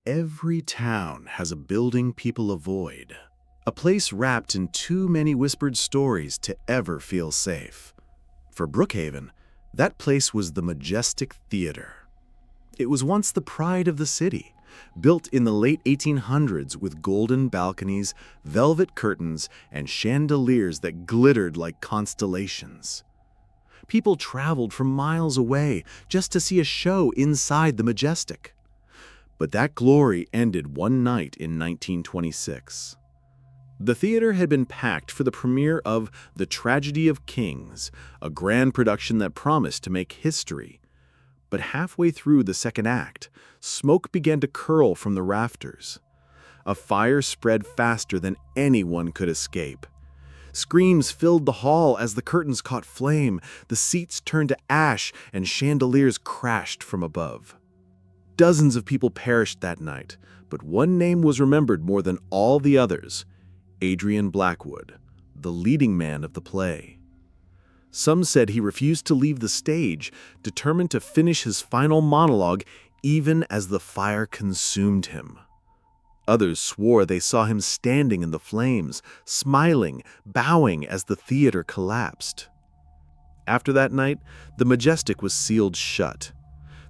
Every town has a building people avoid, a place wrapped in too many whispered stories to ever feel safe. For Brookhaven, that place was the Majestic Theater. It was once the pride of the city, built in the late 1800s with golden balconies, velvet curtains, and chandeliers that glittered like constellations. People traveled from miles away just to see a show inside the Majestic. But that glory ended one night in 1926. The theater had been packed for the premiere of The Tragedy of Kings, a grand production that promised to make history. But halfway through the second act, smoke began to curl from the rafters. A fire spread faster than anyone could escape. Screams filled the hall as the curtains caught flame, the seats turned to ash, and chandeliers crashed from above. Dozens of people perished that night, but one name was remembered more than all the others: Adrian Blackwood, the leading man of the play. Some said he refused to leave the stage, determined to finish his final monologue even as the fire consumed him. Others swore they saw him standing in the flames, smiling, bowing as the theater collapsed. After that night, the Majestic was sealed shut.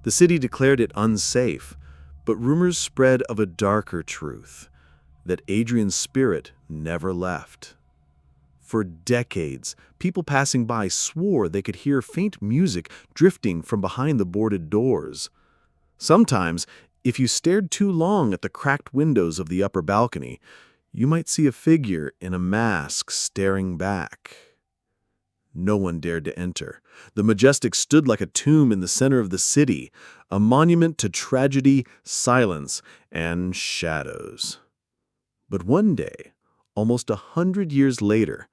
The city declared it unsafe, but rumors spread of a darker truth, that Adrian's spirit never left. For decades, people passing by swore they could hear faint music drifting from behind the boarded doors. Sometimes, if you stared too long at the cracked windows of the upper balcony, you might see a figure in a mask staring back. No one dared to enter. The Majestic stood like a tomb in the center of the city, a monument to tragedy, silence, and shadows. But one day, almost 100 years later,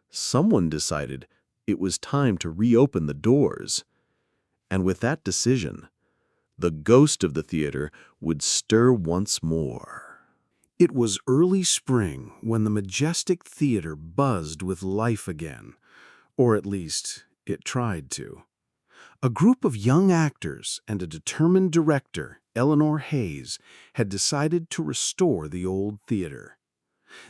someone decided it was time to reopen the doors. And with that decision, the ghost of the theater would stir once more. It was early spring when the Majestic Theater buzzed with life again, or at least it tried to. A group of young actors and a determined director, Eleanor Hayes, had decided to restore the old theater.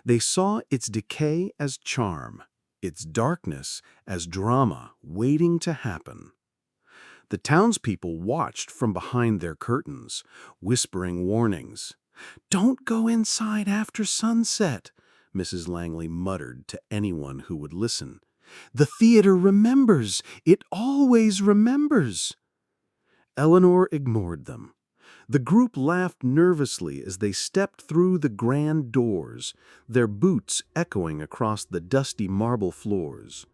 They saw its decay as charm, its darkness as drama waiting to happen. The townspeople watched from behind their curtains, whispering warnings. "Don't go inside after sunset," Mrs. Langley muttered to anyone who would listen. "The theater remembers. It always remembers." Eleanor ignored them. The group laughed nervously as they stepped through the grand doors, their boots echoing across the dusty marble floors.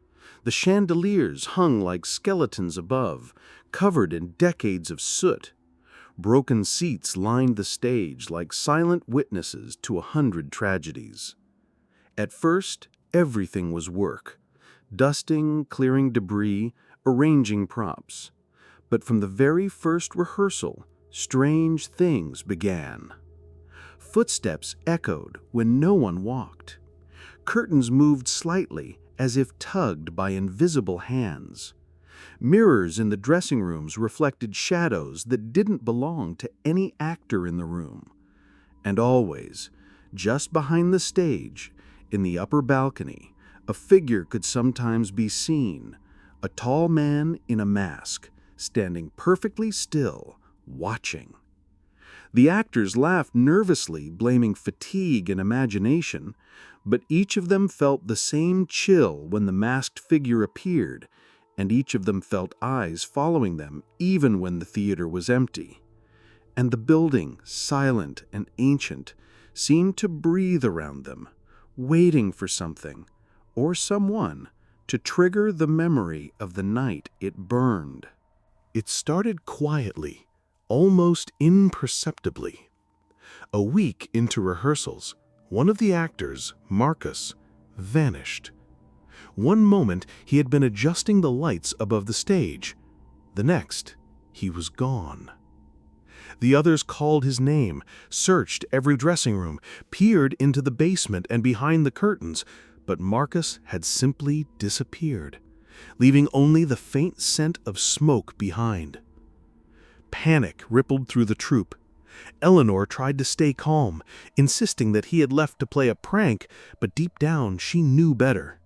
The chandeliers hung like skeletons above, covered in decades of soot. Broken seats lined the stage like silent witnesses to 100 tragedies. At first, everything was work: dusting, clearing debris, arranging props. But from the very first rehearsal, strange things began. Footsteps echoed when no one walked. Curtains moved slightly, as if tugged by invisible hands. Mirrors in the dressing rooms reflected shadows that didn't belong to any actor in the room. And always, just behind the stage, in the upper balcony, a figure could sometimes be seen, a tall man in a mask, standing perfectly still, watching. The actors laughed nervously, blaming fatigue and imagination, but each of them felt the same chill when the masked figure appeared, and each of them felt eyes following them even when the theater was empty. And the building, silent and ancient, seemed to breathe around them, waiting for something or someone to trigger the memory of the night it burned. It started quietly, almost imperceptibly. A week into rehearsals, one of the actors, Marcus, vanished. One moment he had been adjusting the lights above the stage. The next, he was gone. The others called his name, searched every dressing room, peered into the basement and behind the curtains, but Marcus had simply disappeared, leaving only the faint scent of smoke behind. Panic rippled through the troupe. Eleanor tried to stay calm, insisting that he had left to play a prank, but deep down she knew better.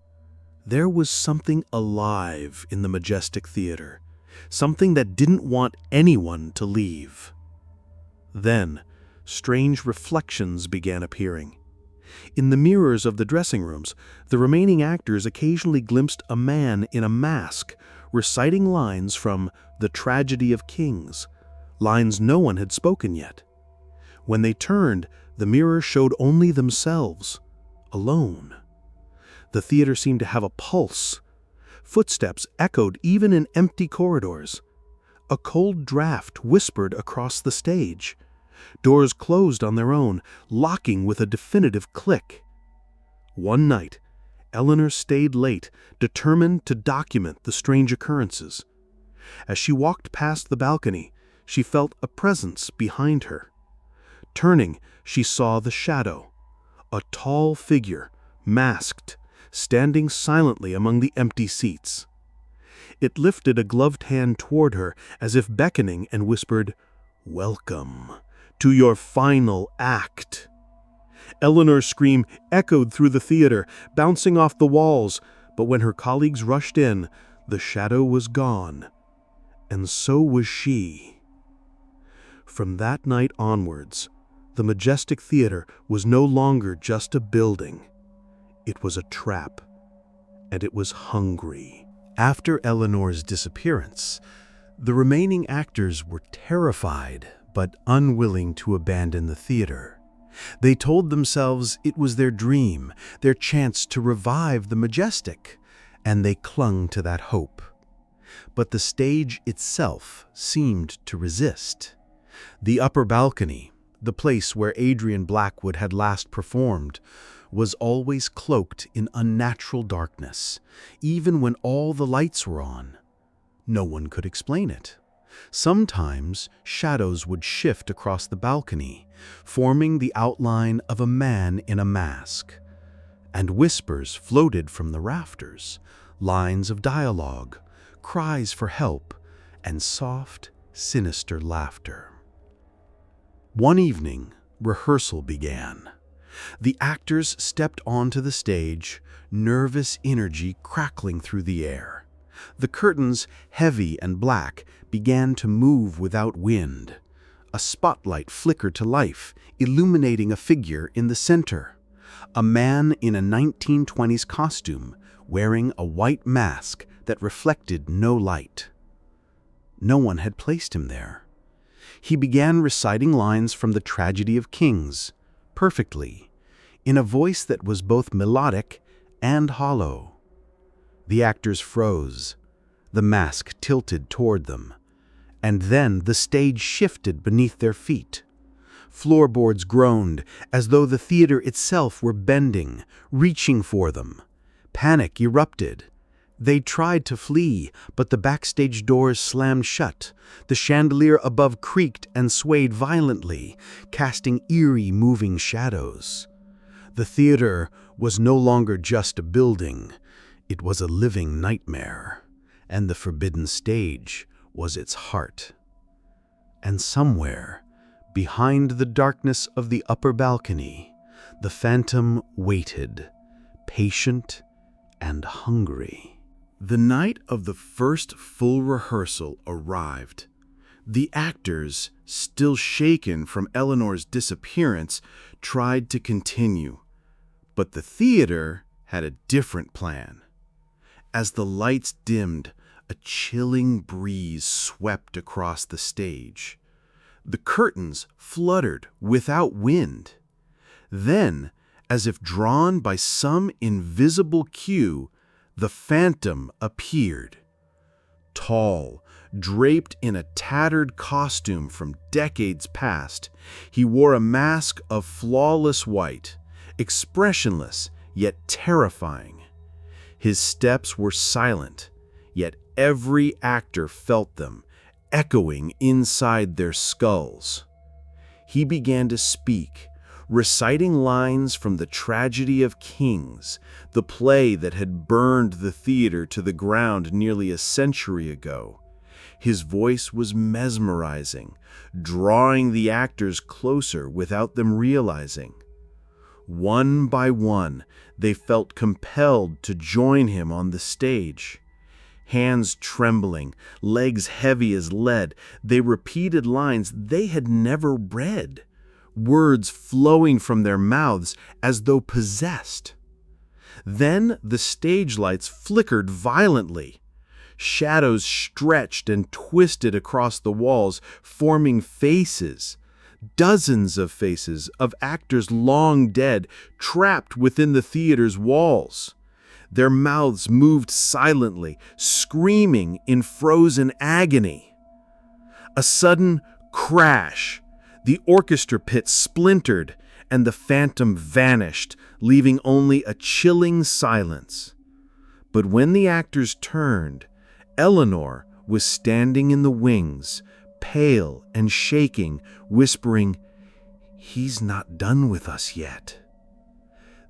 There was something alive in the Majestic Theater, something that didn't want anyone to leave. Then, strange reflections began appearing. In the mirrors of the dressing rooms, the remaining actors occasionally glimpsed a man in a mask, reciting lines from The Tragedy of Kings, lines no one had spoken yet. When they turned, the mirror showed only themselves, alone. The theater seemed to have a pulse. Footsteps echoed even in empty corridors. A cold draft whispered across the stage. Doors closed on their own, locking with a definitive click. One night, Eleanor stayed late, determined to document the strange occurrences. As she walked past the balcony, she felt a presence behind her. Turning, she saw the shadow, a tall figure, masked, standing silently among the empty seats. It lifted a gloved hand toward her as if beckoning and whispered, "Welcome to your final act." Eleanor's scream echoed through the theater, bouncing off the walls, but when her colleagues rushed in, the shadow was gone, and so was she. From that night onwards, the Majestic Theater was no longer just a building. It was a trap, and it was hungry. After Eleanor's disappearance, the remaining actors were terrified but unwilling to abandon the theater. They told themselves it was their dream, their chance to revive the Majestic, and they clung to that hope. But the stage itself seemed to resist. The upper balcony, the place where Adrian Blackwood had last performed, was always cloaked in unnatural darkness, even when all the lights were on. No one could explain it. Sometimes shadows would shift across the balcony, forming the outline of a man in a mask. And whispers floated from the rafters, lines of dialogue, cries for help, and soft, sinister laughter. One evening, rehearsal began. The actors stepped onto the stage, nervous energy crackling through the air. The curtains, heavy and black, began to move without wind. A spotlight flickered to life, illuminating a figure in the center. A man in a 1920s costume, wearing a white mask that reflected no light. No one had placed him there. He began reciting lines from The Tragedy of Kings, perfectly, in a voice that was both melodic and hollow. The actors froze, the mask tilted toward them, and then the stage shifted beneath their feet. Floorboards groaned as though the theater itself were bending, reaching for them. Panic erupted. They tried to flee, but the backstage doors slammed shut. The chandelier above creaked and swayed violently, casting eerie moving shadows. The theater was no longer just a building. It was a living nightmare, and the forbidden stage was its heart. And somewhere, behind the darkness of the upper balcony, the phantom waited, patient and hungry. The night of the first full rehearsal arrived. The actors, still shaken from Eleanor's disappearance, tried to continue. But the theater had a different plan. As the lights dimmed, a chilling breeze swept across the stage. The curtains fluttered without wind. Then, as if drawn by some invisible cue, the phantom appeared. Tall, draped in a tattered costume from decades past, he wore a mask of flawless white, expressionless yet terrifying. His steps were silent, yet every actor felt them, echoing inside their skulls. He began to speak, reciting lines from The Tragedy of Kings, the play that had burned the theater to the ground nearly a century ago. His voice was mesmerizing, drawing the actors closer without them realizing. One by one, they felt compelled to join him on the stage. Hands trembling, legs heavy as lead, they repeated lines they had never read, words flowing from their mouths as though possessed. Then the stage lights flickered violently. Shadows stretched and twisted across the walls, forming faces. Dozens of faces of actors long dead, trapped within the theater's walls. Their mouths moved silently, screaming in frozen agony. A sudden crash. The orchestra pit splintered, and the phantom vanished, leaving only a chilling silence. But when the actors turned, Eleanor was standing in the wings, pale and shaking, whispering, "He's not done with us yet."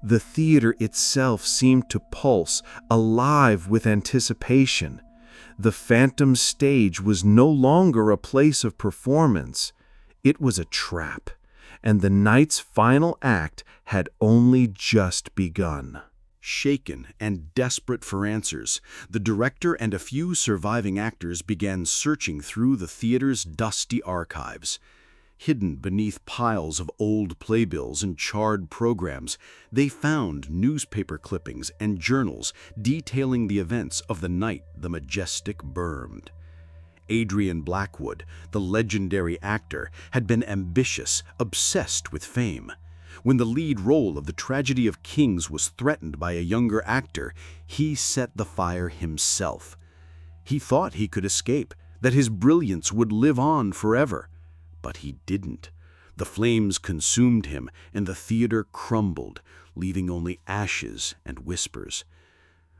The theater itself seemed to pulse, alive with anticipation. The phantom stage was no longer a place of performance. It was a trap, and the night's final act had only just begun. Shaken and desperate for answers, the director and a few surviving actors began searching through the theater's dusty archives. Hidden beneath piles of old playbills and charred programs, they found newspaper clippings and journals detailing the events of the night the Majestic burned. Adrian Blackwood, the legendary actor, had been ambitious, obsessed with fame. When the lead role of The Tragedy of Kings was threatened by a younger actor, he set the fire himself. He thought he could escape, that his brilliance would live on forever. But he didn't. The flames consumed him, and the theater crumbled, leaving only ashes and whispers.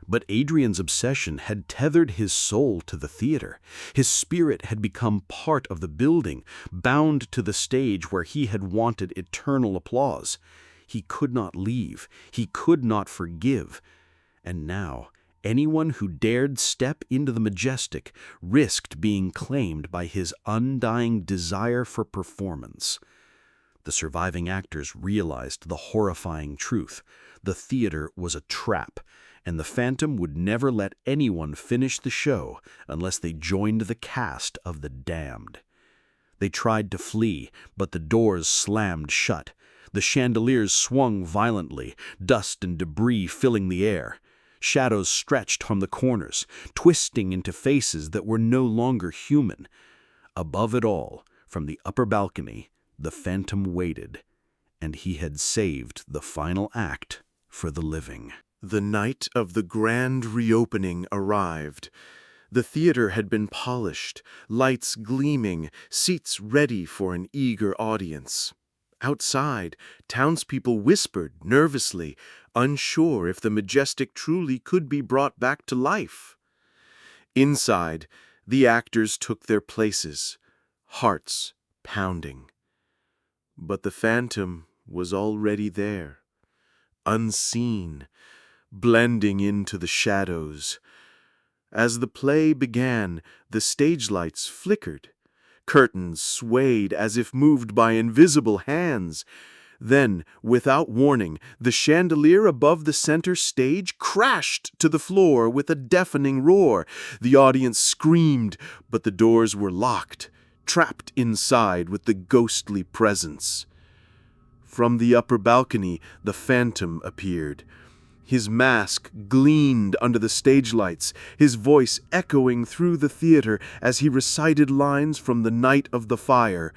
But Adrian's obsession had tethered his soul to the theater. His spirit had become part of the building, bound to the stage where he had wanted eternal applause. He could not leave. He could not forgive. And now, anyone who dared step into the Majestic risked being claimed by his undying desire for performance. The surviving actors realized the horrifying truth. The theater was a trap, and the Phantom would never let anyone finish the show unless they joined the cast of The Damned. They tried to flee, but the doors slammed shut. The chandeliers swung violently, dust and debris filling the air. Shadows stretched from the corners, twisting into faces that were no longer human. Above it all, from the upper balcony, the Phantom waited, and he had saved the final act for the living. The night of the grand reopening arrived. The theater had been polished, lights gleaming, seats ready for an eager audience. Outside, townspeople whispered nervously, unsure if the Majestic truly could be brought back to life. Inside, the actors took their places, hearts pounding. But the Phantom was already there, unseen, blending into the shadows. As the play began, the stage lights flickered. Curtains swayed as if moved by invisible hands. Then, without warning, the chandelier above the center stage crashed to the floor with a deafening roar. The audience screamed, but the doors were locked, trapped inside with the ghostly presence. From the upper balcony, the Phantom appeared. His mask gleamed under the stage lights, his voice echoing through the theater as he recited lines from The Night of the Fire.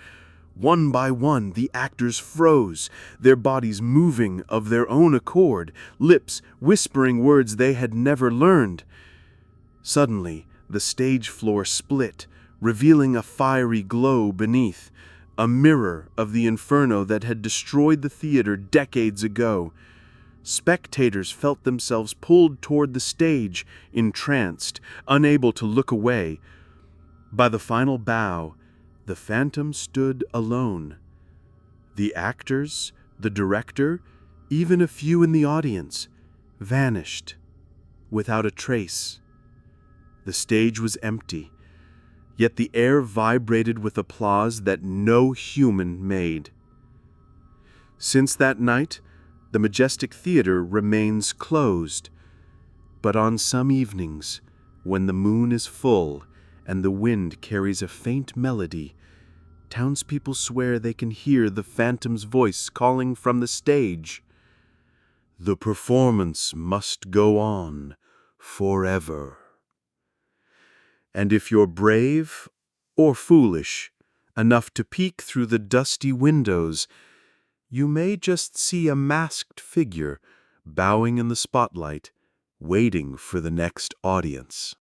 One by one, the actors froze, their bodies moving of their own accord, lips whispering words they had never learned. Suddenly, the stage floor split, revealing a fiery glow beneath, a mirror of the inferno that had destroyed the theater decades ago. Spectators felt themselves pulled toward the stage, entranced, unable to look away. By the final bow, the Phantom stood alone. The actors, the director, even a few in the audience, vanished, without a trace. The stage was empty. Yet the air vibrated with applause that no human made. Since that night, the Majestic Theater remains closed. But on some evenings, when the moon is full and the wind carries a faint melody, townspeople swear they can hear the phantom's voice calling from the stage. The performance must go on forever. And if you're brave or foolish enough to peek through the dusty windows, you may just see a masked figure bowing in the spotlight, waiting for the next audience.